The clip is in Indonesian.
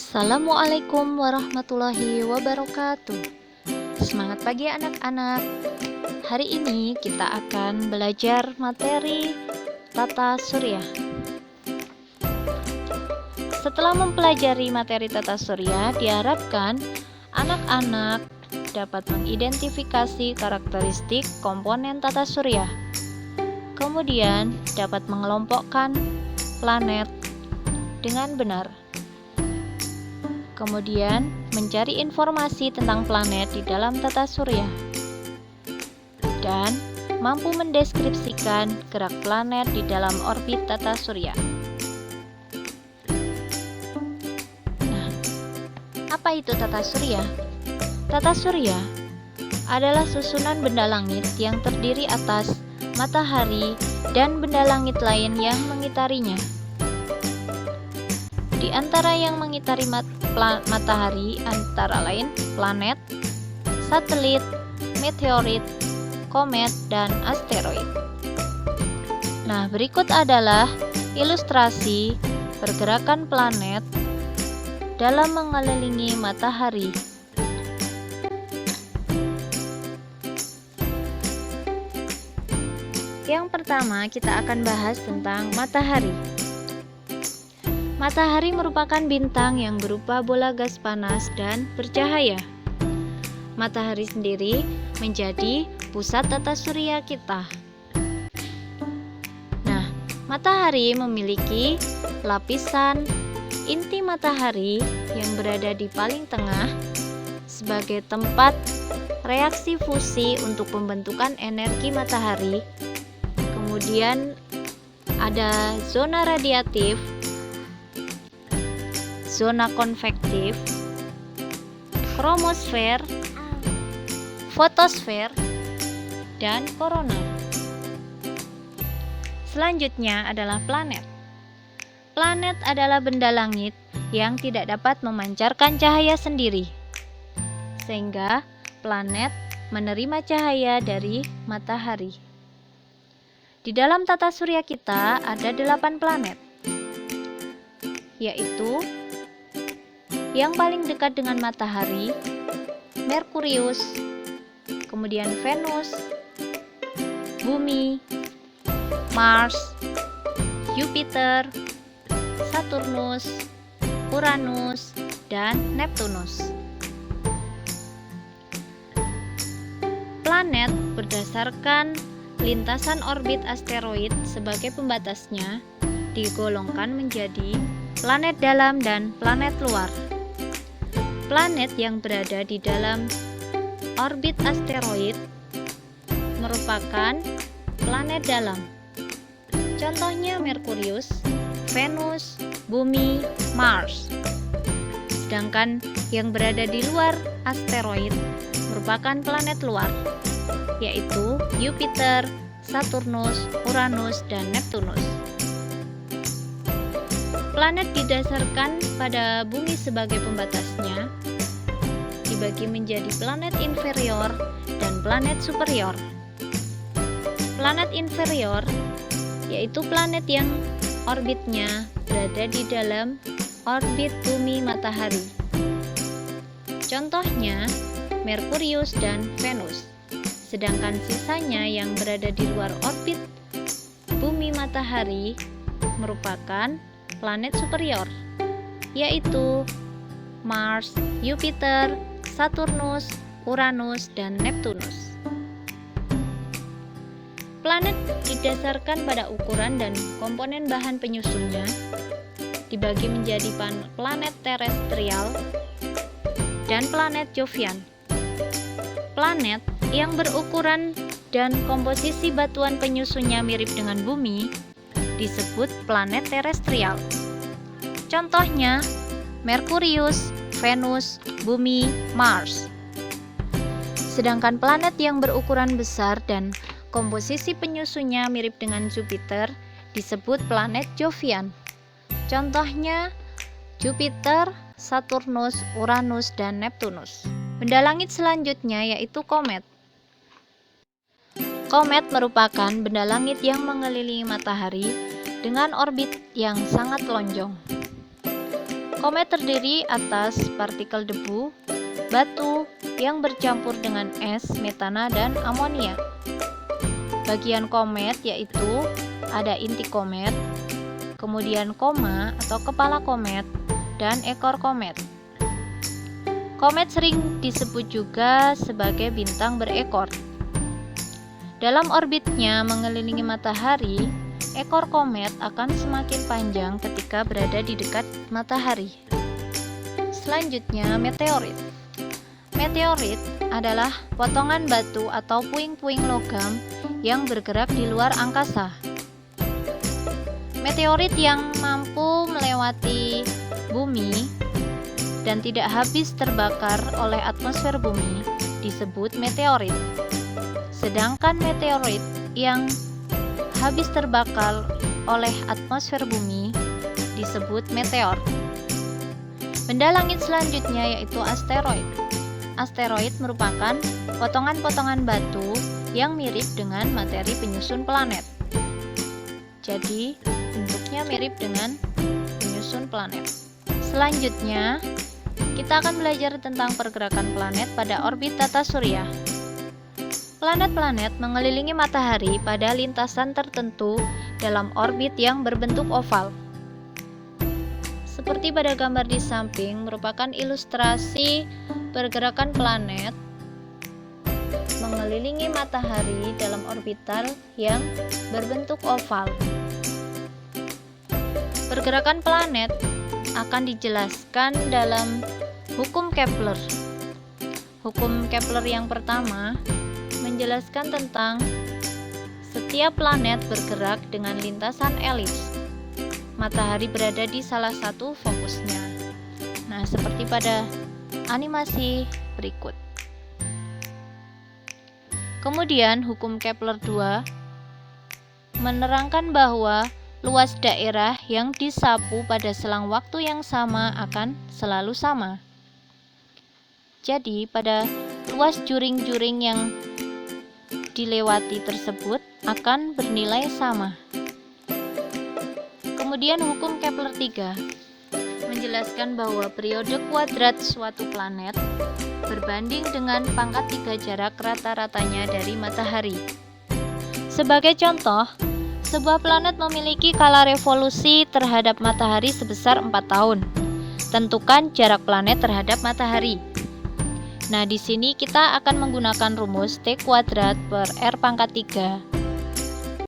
Assalamualaikum warahmatullahi wabarakatuh. Semangat pagi anak-anak. Hari ini kita akan belajar materi tata surya. Setelah mempelajari materi tata surya, diharapkan anak-anak dapat mengidentifikasi karakteristik komponen tata surya. Kemudian dapat mengelompokkan planet dengan benar. Kemudian mencari informasi tentang planet di dalam tata surya dan mampu mendeskripsikan gerak planet di dalam orbit tata surya. Nah, apa itu tata surya? Tata surya adalah susunan benda langit yang terdiri atas matahari dan benda langit lain yang mengitarinya. Di antara yang mengitari matahari antara lain planet, satelit, meteorit, komet, dan asteroid. Nah, berikut adalah ilustrasi pergerakan planet dalam mengelilingi matahari. Yang pertama, kita akan bahas tentang matahari. Matahari merupakan bintang yang berupa bola gas panas dan bercahaya. Matahari sendiri menjadi pusat tata surya kita. Nah, matahari memiliki lapisan inti matahari yang berada di paling tengah sebagai tempat reaksi fusi untuk pembentukan energi matahari. Kemudian ada zona radiatif, zona konvektif, kromosfer, fotosfer, dan korona. Selanjutnya adalah planet. Planet adalah benda langit yang tidak dapat memancarkan cahaya sendiri, sehingga planet menerima cahaya dari matahari. Di dalam tata surya kita ada 8 planet, yaitu yang paling dekat dengan matahari, Merkurius, kemudian Venus, Bumi, Mars, Jupiter, Saturnus, Uranus, dan Neptunus. Planet berdasarkan lintasan orbit asteroid sebagai pembatasnya digolongkan menjadi planet dalam dan planet luar. Planet yang berada di dalam orbit asteroid merupakan planet dalam. Contohnya Merkurius, Venus, Bumi, Mars. Sedangkan yang berada di luar asteroid merupakan planet luar, yaitu Jupiter, Saturnus, Uranus, dan Neptunus. Planet didasarkan pada bumi sebagai pembatasnya, dibagi menjadi planet inferior dan planet superior. Planet inferior yaitu planet yang orbitnya berada di dalam orbit bumi matahari. Contohnya Merkurius dan Venus. Sedangkan sisanya yang berada di luar orbit bumi matahari merupakan planet superior, yaitu Mars, Jupiter, Saturnus, Uranus, dan Neptunus. Planet didasarkan pada ukuran dan komponen bahan penyusunnya, dibagi menjadi planet terestrial dan planet Jovian. Planet yang berukuran dan komposisi batuan penyusunnya mirip dengan bumi disebut planet terestrial. Contohnya Merkurius, Venus, Bumi, Mars. Sedangkan planet yang berukuran besar dan komposisi penyusunnya mirip dengan Jupiter disebut planet Jovian. Contohnya Jupiter, Saturnus, Uranus, dan Neptunus. Benda langit selanjutnya yaitu komet. Komet merupakan benda langit yang mengelilingi matahari dengan orbit yang sangat lonjong. Komet terdiri atas partikel debu, batu yang bercampur dengan es, metana, dan amonia. Bagian komet yaitu ada inti komet, kemudian koma atau kepala komet, dan ekor komet. Komet sering disebut juga sebagai bintang berekor. Dalam orbitnya mengelilingi matahari, ekor komet akan semakin panjang ketika berada di dekat matahari. Selanjutnya, meteorit. Meteorit adalah potongan batu atau puing-puing logam yang bergerak di luar angkasa. Meteorit yang mampu melewati bumi dan tidak habis terbakar oleh atmosfer bumi disebut meteorit. Sedangkan meteorit yang habis terbakar oleh atmosfer bumi disebut meteor. Benda langit selanjutnya yaitu asteroid. Asteroid merupakan potongan-potongan batu yang mirip dengan materi penyusun planet. Jadi, bentuknya mirip dengan penyusun planet. Selanjutnya, kita akan belajar tentang pergerakan planet pada orbit tata surya. Planet-planet mengelilingi matahari pada lintasan tertentu dalam orbit yang berbentuk oval. Seperti pada gambar di samping, merupakan ilustrasi pergerakan planet mengelilingi matahari dalam orbital yang berbentuk oval. Pergerakan planet akan dijelaskan dalam hukum Kepler. Hukum Kepler yang pertama menjelaskan tentang setiap planet bergerak dengan lintasan elips. Matahari berada di salah satu fokusnya. Nah, seperti pada animasi berikut. Kemudian, hukum Kepler 2 menerangkan bahwa luas daerah yang disapu pada selang waktu yang sama akan selalu sama. Jadi, pada luas juring-juring yang dilewati tersebut akan bernilai sama. Kemudian hukum Kepler 3 menjelaskan bahwa periode kuadrat suatu planet berbanding dengan pangkat 3 jarak rata-ratanya dari matahari. Sebagai contoh, sebuah planet memiliki kala revolusi terhadap matahari sebesar 4 tahun. Tentukan jarak planet terhadap matahari. Nah, di sini kita akan menggunakan rumus T² per R pangkat 3